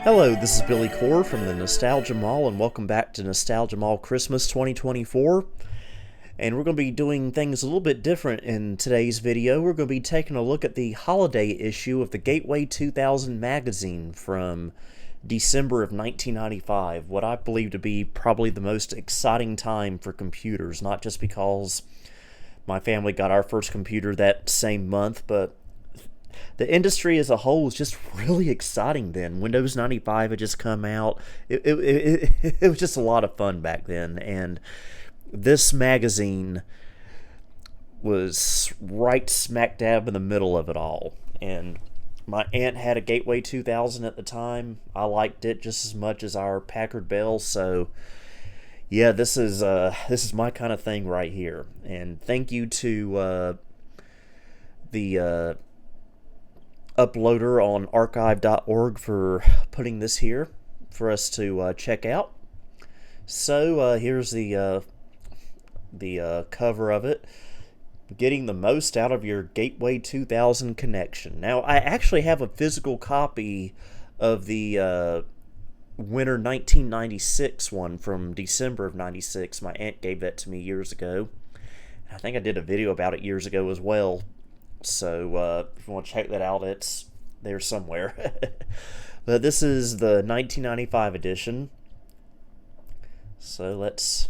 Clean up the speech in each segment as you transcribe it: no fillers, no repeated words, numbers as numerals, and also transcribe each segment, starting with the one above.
Hello, this is Billy Core from the Nostalgia Mall, and welcome back to Nostalgia Mall Christmas 2024. And we're going to be doing things a little bit different in today's video. We're going to be taking a look at the holiday issue of the Gateway 2000 magazine from December of 1995, what I believe to be probably the most exciting time for computers, not just because my family got our first computer that same month, but the industry as a whole was just really exciting then. Windows 95 had just come out. It was just a lot of fun back then, and this magazine was right smack dab in the middle of it all. And my aunt had a Gateway 2000 at the time. I liked it just as much as our Packard Bell, so yeah, this is my kind of thing right here. And thank you to the uploader on archive.org for putting this here for us to check out. So here's the cover of it. Getting the most out of your Gateway 2000 connection. Now, I actually have a physical copy of the winter 1996 one from December of 96. My aunt gave that to me years ago. I think I did a video about it years ago as well. So if you want to check that out, it's there somewhere. But this is the 1995 edition. So let's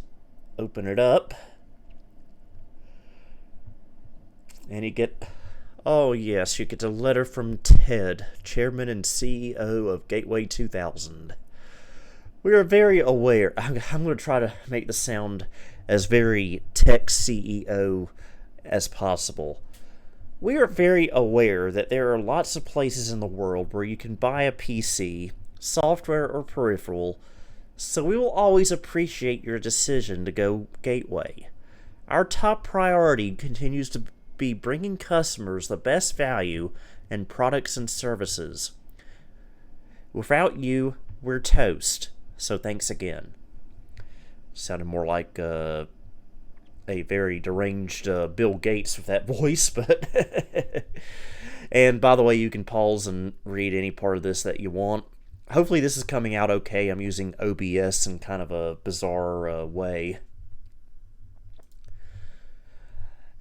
open it up. And you get, oh yes, you get a letter from Ted, Chairman and CEO of Gateway 2000. We are very aware, I'm going to try to make this sound as very tech CEO as possible. We are very aware that there are lots of places in the world where you can buy a PC, software or peripheral, so we will always appreciate your decision to go Gateway. Our top priority continues to be bringing customers the best value in products and services. Without you, we're toast, so thanks again. Sounded more like a very deranged Bill Gates with that voice, but and by the way, you can pause and read any part of this that you want. Hopefully this is coming out okay. I'm using OBS in kind of a bizarre way.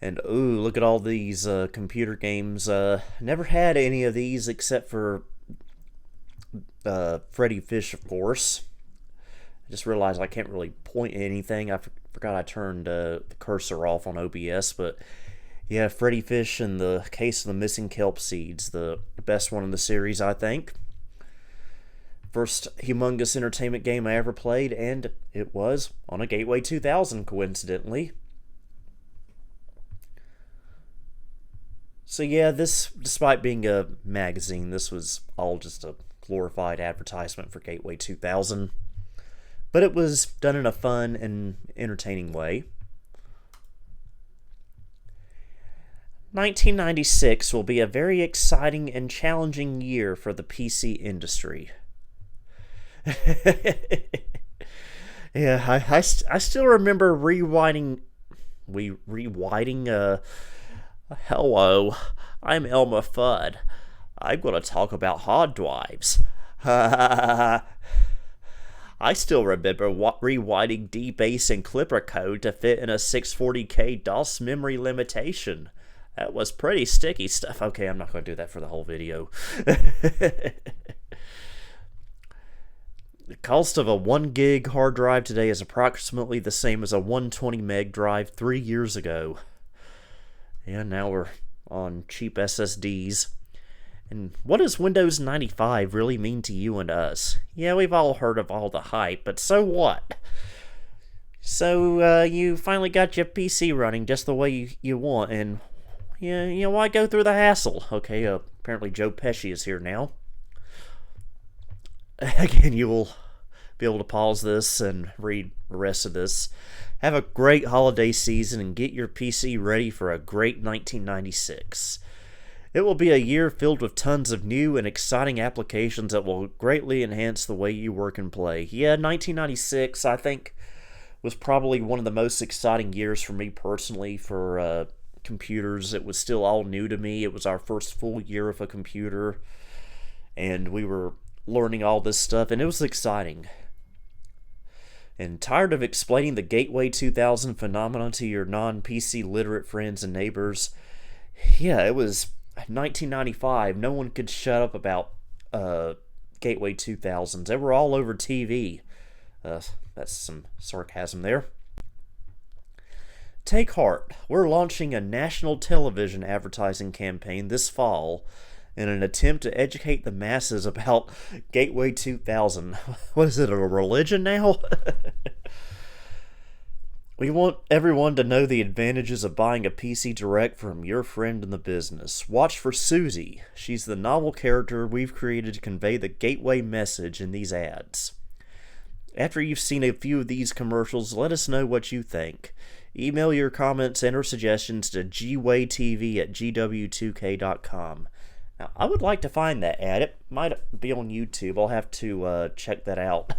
And ooh, look at all these computer games. Never had any of these except for Freddy Fish, of course. I just realized I can't really point at anything. I forgot I turned the cursor off on OBS, but yeah, Freddy Fish and the Case of the Missing Kelp Seeds, the best one in the series, I think. First humongous entertainment game I ever played, and it was on a Gateway 2000, coincidentally. So yeah, this, despite being a magazine, this was all just a glorified advertisement for Gateway 2000. But it was done in a fun and entertaining way. 1996 will be a very exciting and challenging year for the PC industry. Yeah, I still remember rewinding. Hello, I'm Elmer Fudd. I'm going to talk about hard drives. I still remember rewinding dbase and Clipper code to fit in a 640k DOS memory limitation. That was pretty sticky stuff. Okay, I'm not going to do that for the whole video. The cost of a 1 gig hard drive today is approximately the same as a 120 meg drive 3 years ago. Yeah, now we're on cheap SSDs. And what does Windows 95 really mean to you and us? Yeah, we've all heard of all the hype, but so what? So, you finally got your PC running just the way you want, and yeah, why go through the hassle? Okay, apparently Joe Pesci is here now. Again, you will be able to pause this and read the rest of this. Have a great holiday season and get your PC ready for a great 1996. It will be a year filled with tons of new and exciting applications that will greatly enhance the way you work and play. Yeah, 1996, I think, was probably one of the most exciting years for me personally for computers. It was still all new to me. It was our first full year of a computer, and we were learning all this stuff, and it was exciting. And tired of explaining the Gateway 2000 phenomenon to your non-PC literate friends and neighbors? Yeah, it was 1995. No one could shut up about Gateway 2000s. They were all over TV. That's some sarcasm there. Take heart. We're launching a national television advertising campaign this fall in an attempt to educate the masses about Gateway 2000. What is it, a religion now? We want everyone to know the advantages of buying a PC direct from your friend in the business. Watch for Susie. She's the novel character we've created to convey the Gateway message in these ads. After you've seen a few of these commercials, let us know what you think. Email your comments and or suggestions to gwaytv@gw2k.com. Now, I would like to find that ad. It might be on YouTube. I'll have to check that out.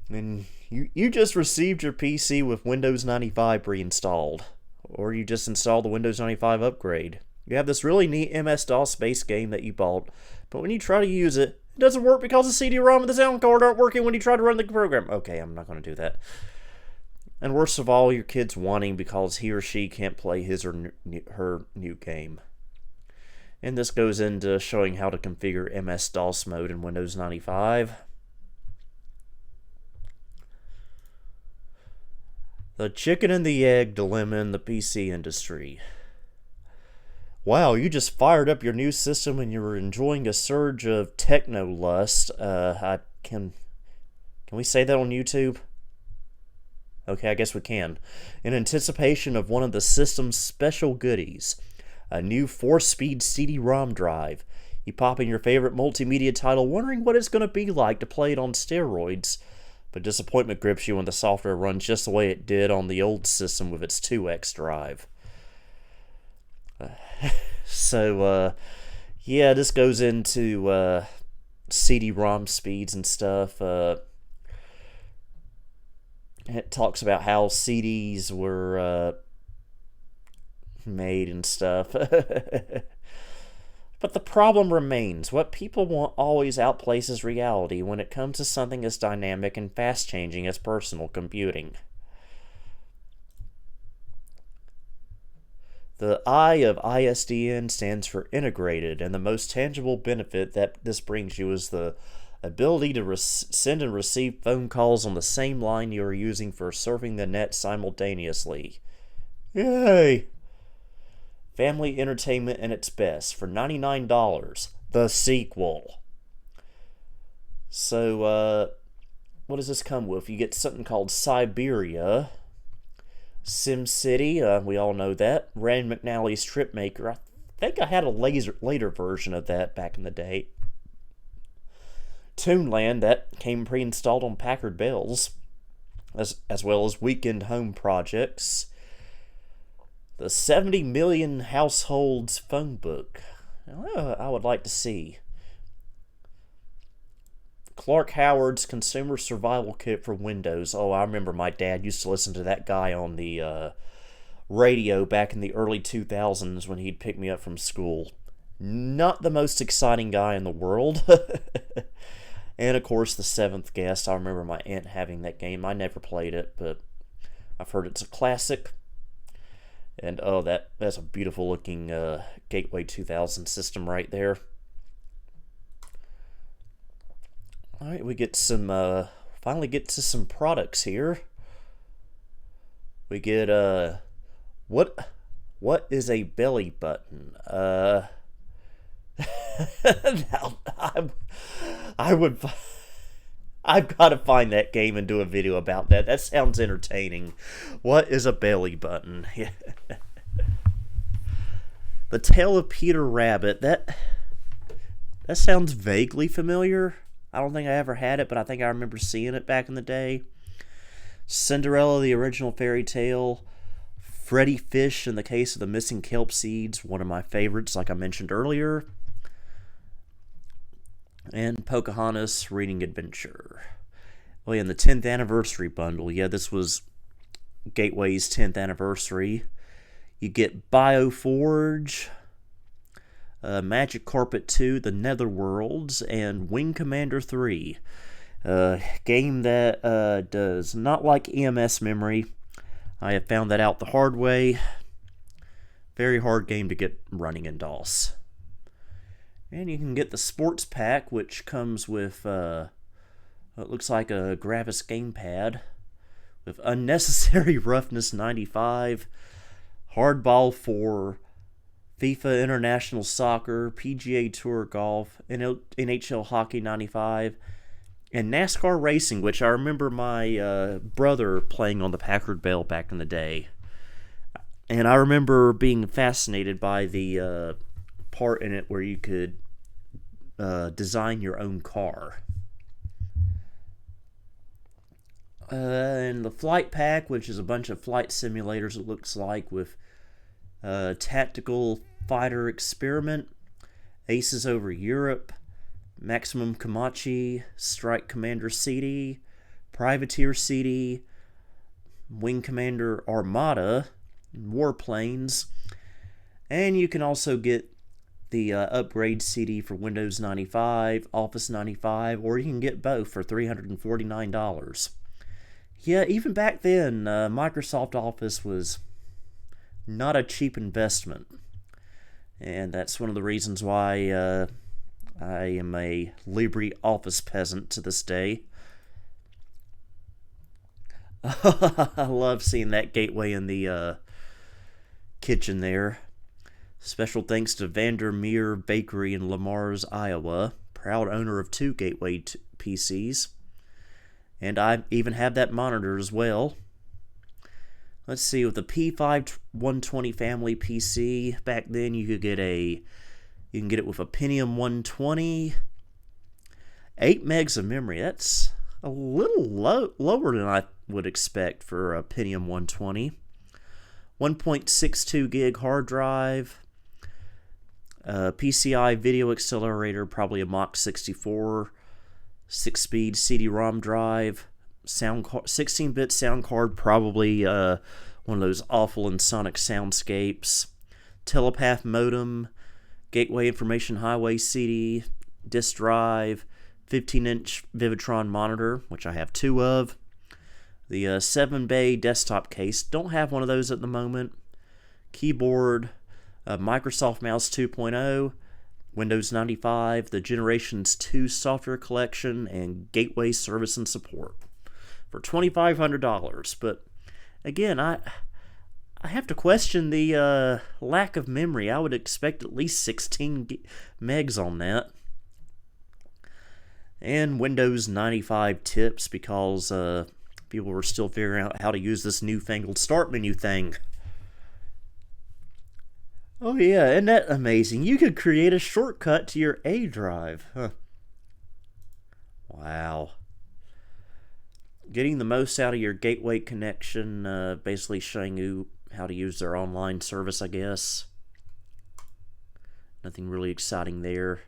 And you just received your PC with Windows 95 pre-installed, or you just installed the Windows 95 upgrade. You have this really neat MS-DOS based game that you bought, but when you try to use it, it doesn't work because the CD-ROM and the sound card aren't working when you try to run the program. Okay, I'm not going to do that. And worst of all, your kid's whining because he or she can't play his or her new game. And this goes into showing how to configure MS-DOS mode in Windows 95. The chicken and the egg dilemma in the PC industry. Wow, you just fired up your new system and you were enjoying a surge of techno lust. Can we say that on YouTube? Okay, I guess we can. In anticipation of one of the system's special goodies, a new 4-speed CD-ROM drive. You pop in your favorite multimedia title wondering what it's going to be like to play it on steroids, but disappointment grips you when the software runs just the way it did on the old system with its 2X drive. Yeah, this goes into CD-ROM speeds and stuff. It talks about how CDs were made and stuff. But the problem remains. What people want always outplaces reality when it comes to something as dynamic and fast-changing as personal computing. The I of ISDN stands for integrated, and the most tangible benefit that this brings you is the ability to send and receive phone calls on the same line you are using for surfing the net simultaneously. Yay! Family entertainment at its best for $99. The sequel. So, what does this come with? You get something called Siberia, SimCity, we all know that. Rand McNally's Tripmaker. I think I had a later version of that back in the day. Toonland, that came pre-installed on Packard Bells, as well as Weekend Home Projects. The 70 million households phone book. I would like to see. Clark Howard's Consumer Survival Kit for Windows. Oh, I remember my dad used to listen to that guy on the radio back in the early 2000s when he'd pick me up from school. Not the most exciting guy in the world. And of course, The Seventh Guest. I remember my aunt having that game. I never played it, but I've heard it's a classic. And oh, that's a beautiful looking Gateway 2000 system right there. Alright, we get some, finally get to some products here. We get, what is a belly button? Now, I've got to find that game and do a video about that. That sounds entertaining. What is a belly button? The Tale of Peter Rabbit. That sounds vaguely familiar. I don't think I ever had it, but I think I remember seeing it back in the day. Cinderella, the original fairy tale. Freddy Fish in the Case of the Missing Kelp Seeds. One of my favorites, like I mentioned earlier. And Pocahontas Reading Adventure. Oh yeah, and the 10th anniversary bundle. Yeah, this was Gateway's 10th anniversary. You get BioForge, Magic Carpet 2, The Netherworlds, and Wing Commander 3. Game that does not like EMS memory. I have found that out the hard way. Very hard game to get running in DOS. And you can get the Sports Pack, which comes with it looks like a Gravis gamepad with Unnecessary Roughness 95, Hardball 4, FIFA International Soccer, PGA Tour Golf, NHL Hockey 95, and NASCAR Racing, which I remember my brother playing on the Packard Bell back in the day. And I remember being fascinated by the part in it where you could design your own car. And the Flight Pack, which is a bunch of flight simulators, it looks like, with Tactical Fighter Experiment, Aces Over Europe, Maximum Komachi, Strike Commander CD, Privateer CD, Wing Commander Armada, Warplanes, and you can also get the upgrade CD for Windows 95, Office 95, or you can get both for $349. Yeah, even back then, Microsoft Office was not a cheap investment. And that's one of the reasons why I am a LibreOffice peasant to this day. I love seeing that gateway in the kitchen there. Special thanks to Vandermeer Bakery in Lamars, Iowa, proud owner of 2 Gateway PCs. And I even have that monitor as well. Let's see, with the P5 120 family PC, back then you can get it with a Pentium 120, 8 megs of memory. That's a little lower than I would expect for a Pentium 120. 1.62 gig hard drive, PCI video accelerator, probably a Mach 64, 6-speed CD-ROM drive, 16-bit sound card, probably one of those awful and sonic soundscapes, telepath modem, gateway information highway CD, disk drive, 15-inch Vividtron monitor, which I have 2 of, the 7-bay desktop case, don't have one of those at the moment, keyboard, Microsoft Mouse 2.0, Windows 95, the Generations 2 software collection, and gateway service and support for $2,500. But again, I have to question the lack of memory. I would expect at least 16 megs on that. And Windows 95 tips, because people were still figuring out how to use this newfangled start menu thing. Oh yeah, isn't that amazing? You could create a shortcut to your A drive. Huh. Wow. Getting the most out of your gateway connection, basically showing you how to use their online service, I guess. Nothing really exciting there.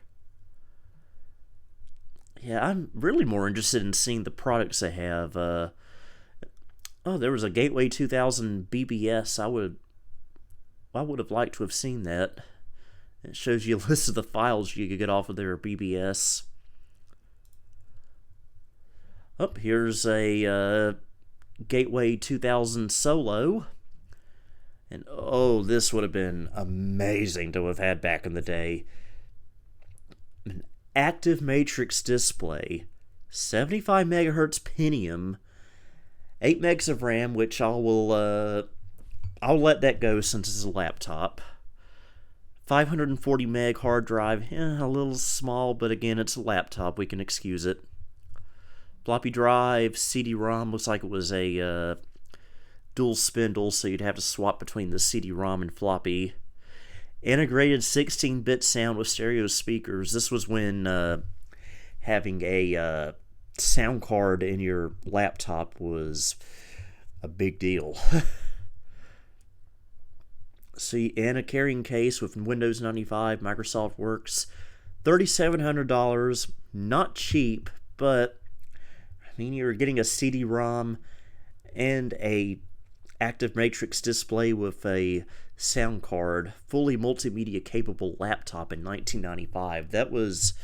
Yeah, I'm really more interested in seeing the products they have. Oh, there was a Gateway 2000 BBS. I would have liked to have seen that. It shows you a list of the files you could get off of their BBS. Oh, here's a Gateway 2000 Solo. And oh, this would have been amazing to have had back in the day. An active matrix display, 75 megahertz Pentium, 8 megs of RAM, which I'll let that go since it's a laptop. 540 meg hard drive, a little small, but again, it's a laptop, we can excuse it. Floppy drive, CD-ROM, looks like it was a dual spindle, so you'd have to swap between the CD-ROM and floppy. Integrated 16-bit sound with stereo speakers. This was when having a sound card in your laptop was a big deal. See, and a carrying case with Windows 95, Microsoft Works, $3,700. Not cheap, but I mean, you're getting a CD-ROM and a active matrix display with a sound card, fully multimedia capable laptop in 1995. That was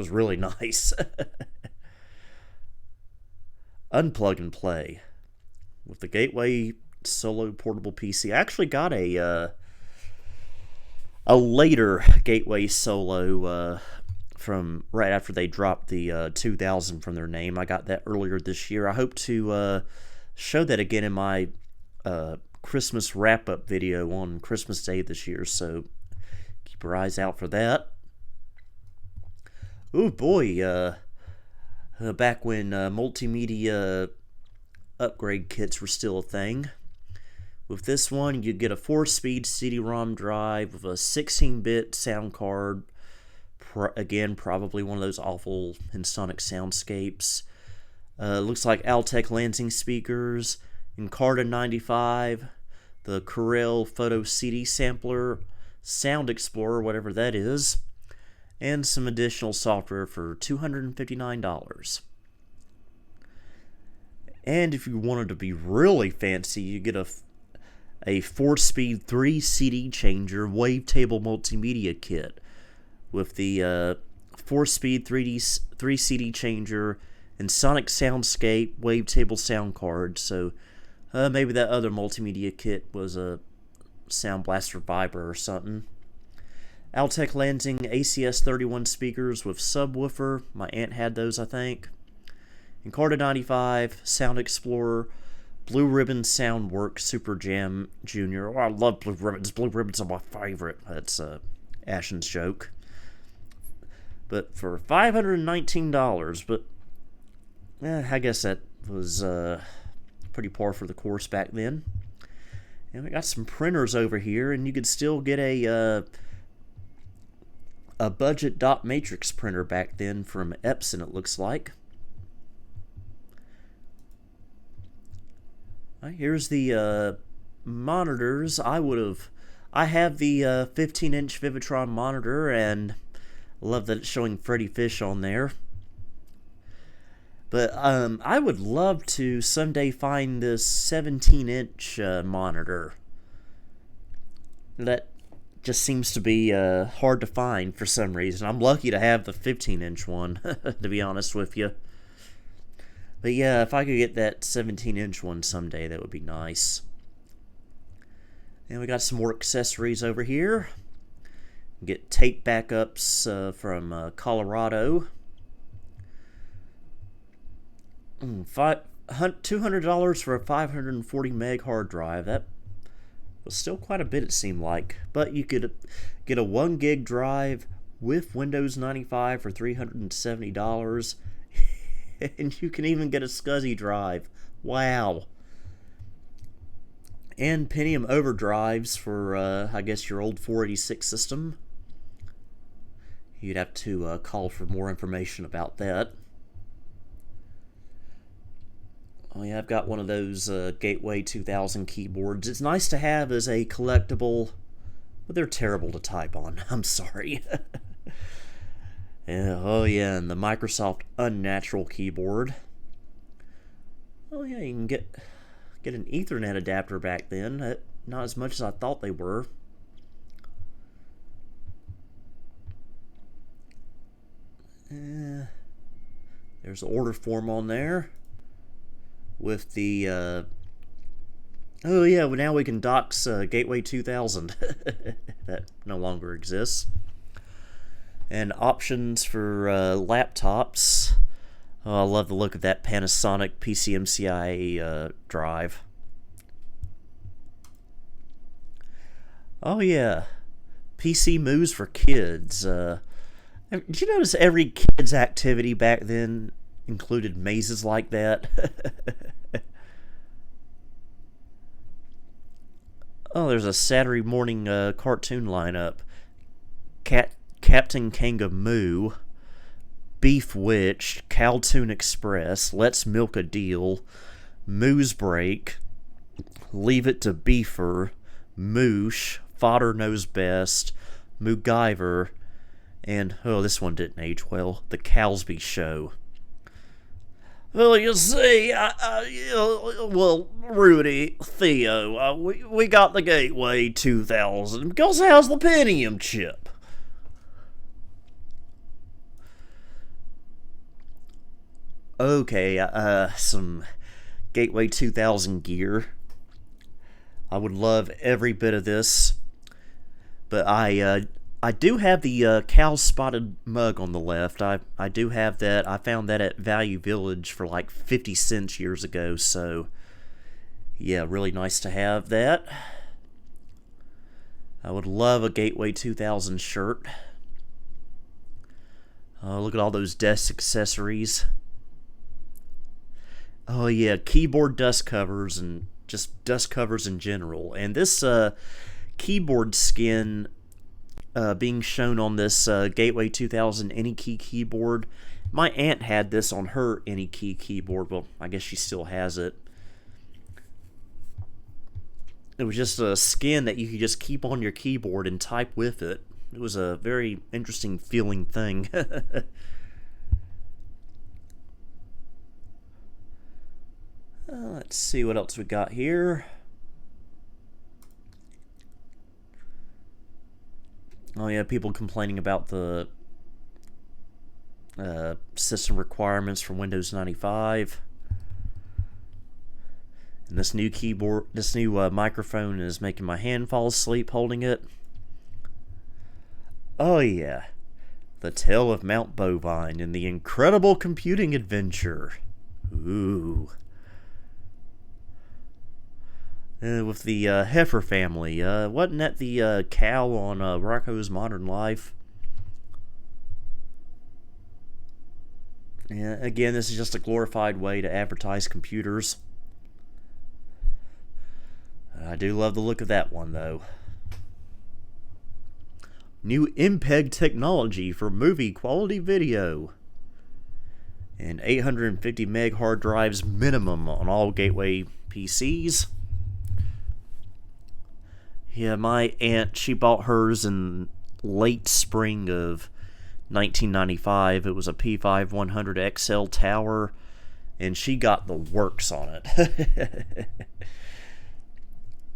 really nice. Unplug and play with the Gateway Solo portable PC. I actually got a later Gateway Solo from right after they dropped the 2000 from their name. I got that earlier this year. I hope to show that again in my Christmas wrap-up video on Christmas Day this year, so keep your eyes out for that. Oh boy, back when multimedia upgrade kits were still a thing. With this one, you get a 4-speed CD-ROM drive with a 16-bit sound card. Again, probably one of those awful Ensoniq soundscapes. Looks like Altec Lansing speakers, Encarta 95, the Corel Photo CD sampler, Sound Explorer, whatever that is, and some additional software for $259. And if you wanted to be really fancy, you get a 4-speed 3 CD changer wavetable multimedia kit with the 4-speed 3 CD changer and Sonic Soundscape wavetable sound card. So maybe that other multimedia kit was a Sound Blaster Viber or something. Altec Lansing ACS 31 speakers with subwoofer. My aunt had those, I think. Encarta 95, Sound Explorer, Blue Ribbon Soundworks Super Jam Junior. Oh, I love Blue Ribbons. Blue Ribbons are my favorite. That's Ashen's joke. But for $519, but I guess that was pretty par for the course back then. And we got some printers over here, and you could still get a budget dot matrix printer back then from Epson, it looks like. Here's the monitors. I have the 15-inch Vivitron monitor, and I love that it's showing Freddy Fish on there. But I would love to someday find this 17-inch monitor. That just seems to be hard to find for some reason. I'm lucky to have the 15-inch one, to be honest with you. But yeah, if I could get that 17-inch one someday, that would be nice. And we got some more accessories over here. Get tape backups from Colorado. $200 for a 540 meg hard drive. That was still quite a bit, it seemed like. But you could get a 1 gig drive with Windows 95 for $370. And you can even get a SCSI drive. Wow. And Pentium overdrives for, I guess, your old 486 system. You'd have to call for more information about that. Oh yeah, I've got one of those Gateway 2000 keyboards. It's nice to have as a collectible, but they're terrible to type on. I'm sorry. Oh yeah, and the Microsoft Unnatural keyboard. Oh yeah, you can get an Ethernet adapter back then. Not as much as I thought they were. There's the order form on there with the oh yeah, well now we can dox Gateway 2000. That no longer exists. And options for laptops. Oh, I love the look of that Panasonic PCMCIA drive. Oh yeah, PC moves for kids. Did you notice every kid's activity back then included mazes like that? Oh, there's a Saturday morning cartoon lineup. Captain Kangamoo, Beef Witch, Caltoon Express, Let's Milk a Deal, Moo's Break, Leave It to Beefer, Moosh, Fodder Knows Best, MacGyver, and, oh, this one didn't age well, The Cowsby Show. Well, you see, Rudy, Theo, we got the Gateway 2000 because it has the Pentium chip. Okay, some Gateway 2000 gear. I would love every bit of this, but I do have the cow spotted mug on the left. I do have that. I found that at Value Village for like 50 cents years ago, so yeah, really nice to have that. I would love a Gateway 2000 shirt. Oh, look at all those desk accessories. Oh yeah, keyboard dust covers and just dust covers in general. And this keyboard skin being shown on this Gateway 2000 AnyKey keyboard. My aunt had this on her AnyKey keyboard. Well, I guess she still has it. It was just a skin that you could just keep on your keyboard and type with it. It was a very interesting feeling thing. Let's see what else we got here. Oh yeah, people complaining about the system requirements for Windows 95. And this new keyboard, this new microphone is making my hand fall asleep holding it. Oh yeah, the Tale of Mount Bovine and the Incredible Computing Adventure. Ooh. With the Heifer family. Wasn't that the cow on Rocco's Modern Life? Yeah, again, this is just a glorified way to advertise computers. I do love the look of that one, though. New MPEG technology for movie quality video. And 850 meg hard drives minimum on all Gateway PCs. Yeah, my aunt, she bought hers in late spring of 1995. It was a P5 100 XL tower, and she got the works on it.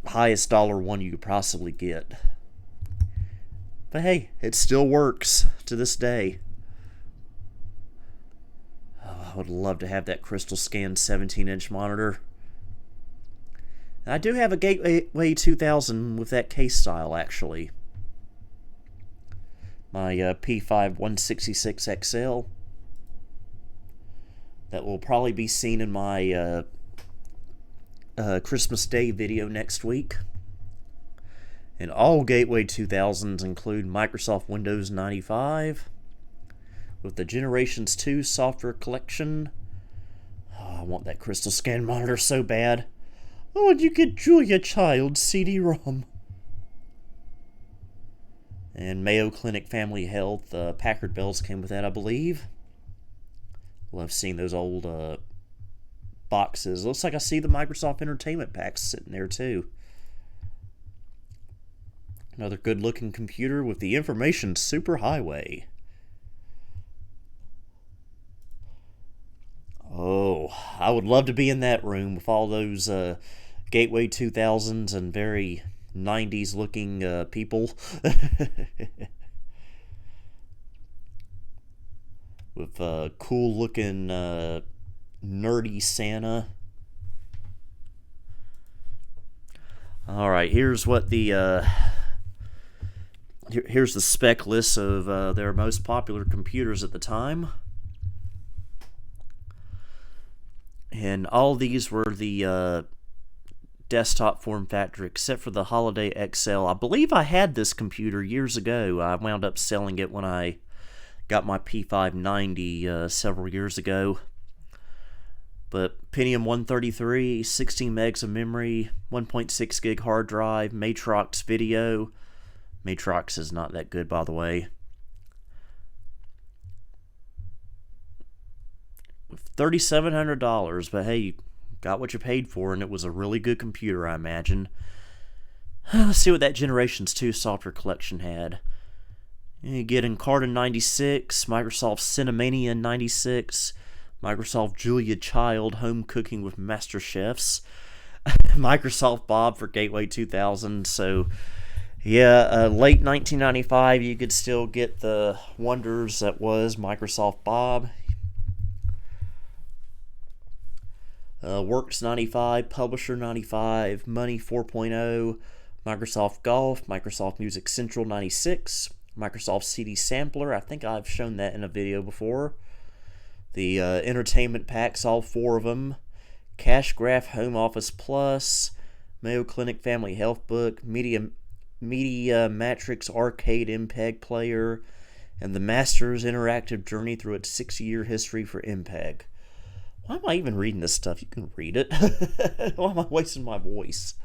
Highest dollar one you could possibly get. But hey, it still works to this day. Oh, I would love to have that Crystal Scan 17-inch monitor. I do have a Gateway 2000 with that case style, actually. My P5 166 XL. That will probably be seen in my Christmas Day video next week. And all Gateway 2000s include Microsoft Windows 95 with the Generations 2 software collection. Oh, I want that Crystal Scan monitor so bad. Oh, and you get Julia Child's CD-ROM. And Mayo Clinic Family Health, Packard Bells came with that, I believe. Love seeing those old boxes. Looks like I see the Microsoft Entertainment Packs sitting there, too. Another good-looking computer with the information superhighway. Oh, I would love to be in that room with all those Gateway 2000s and very 90s looking people. With cool looking nerdy Santa. Alright, here's what the here's the spec list of their most popular computers at the time. And all these were the desktop form factor except for the Holiday XL. I believe I had this computer years ago. I wound up selling it when I got my P590 several years ago. But Pentium 133, 16 megs of memory, 1.6 gig hard drive, Matrox video. Matrox is not that good, by the way. $3,700, but hey, you got what you paid for, and it was a really good computer, I imagine. Let's see what that Generations 2 software collection had. You get Encarta 96, Microsoft Cinemania 96, Microsoft Julia Child, Home Cooking with Master Chefs. Microsoft Bob for Gateway 2000. So, yeah, late 1995, you could still get the wonders that was Microsoft Bob. Works 95, Publisher 95, Money 4.0, Microsoft Golf, Microsoft Music Central 96, Microsoft CD Sampler. I think I've shown that in a video before. The entertainment packs, all 4 of them. Cash Graph Home Office Plus, Mayo Clinic Family Health Book, Media Matrix Arcade MPEG Player, and the Master's Interactive Journey through its 6-year history for MPEG. Why am I even reading this stuff? You can read it. Why am I wasting my voice?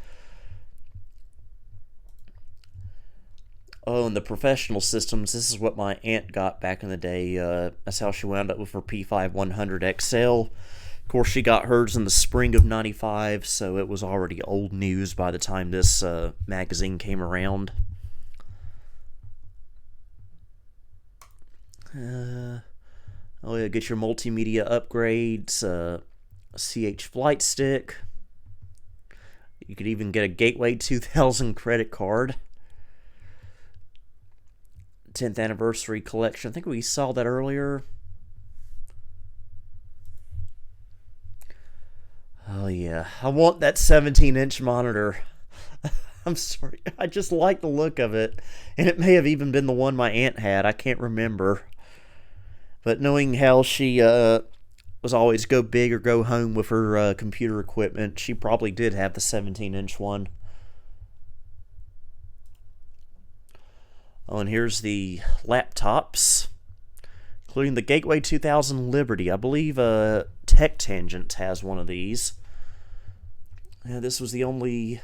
Oh, and the professional systems, this is what my aunt got back in the day. That's how she wound up with her P5 XL. Of course, she got hers in the spring of 95, so it was already old news by the time this magazine came around. Oh yeah, get your multimedia upgrades, CH flight stick. You could even get a Gateway 2000 credit card. 10th anniversary collection. I think we saw that earlier. Oh yeah, I want that 17-inch monitor. I'm sorry, I just like the look of it. And it may have even been the one my aunt had, I can't remember. But knowing how she was always go big or go home with her computer equipment, she probably did have the 17-inch one. Oh, and here's the laptops, including the Gateway 2000 Liberty. I believe Tech Tangent has one of these. This was the only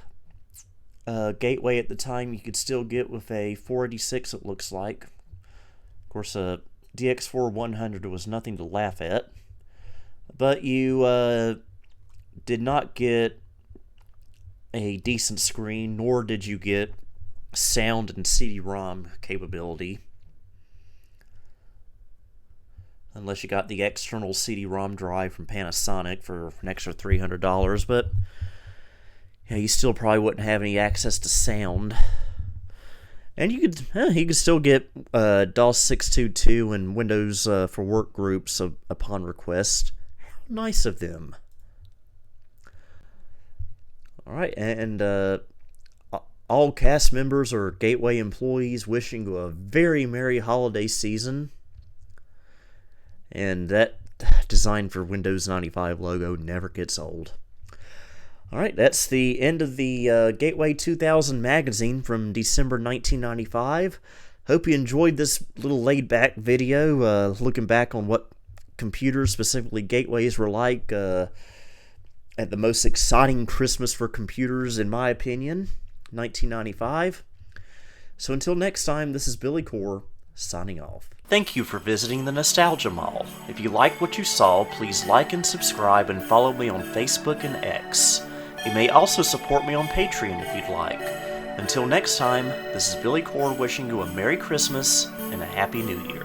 Gateway at the time you could still get with a 486, it looks like. Of course, a DX4 100 was nothing to laugh at. But you did not get a decent screen, nor did you get sound and CD-ROM capability. Unless you got the external CD-ROM drive from Panasonic for an extra $300. But yeah, you still probably wouldn't have any access to sound. And you could still get DOS 622 and Windows for Work groups upon request. How nice of them. Alright, and all cast members or Gateway employees wishing you a very merry holiday season. And that design for Windows 95 logo never gets old. Alright, that's the end of the Gateway 2000 magazine from December 1995. Hope you enjoyed this little laid-back video, looking back on what computers, specifically Gateways, were like at the most exciting Christmas for computers, in my opinion, 1995. So until next time, this is Billy Core, signing off. Thank you for visiting the Nostalgia Mall. If you like what you saw, please like and subscribe and follow me on Facebook and X. You may also support me on Patreon if you'd like. Until next time, this is Billy Core wishing you a Merry Christmas and a Happy New Year.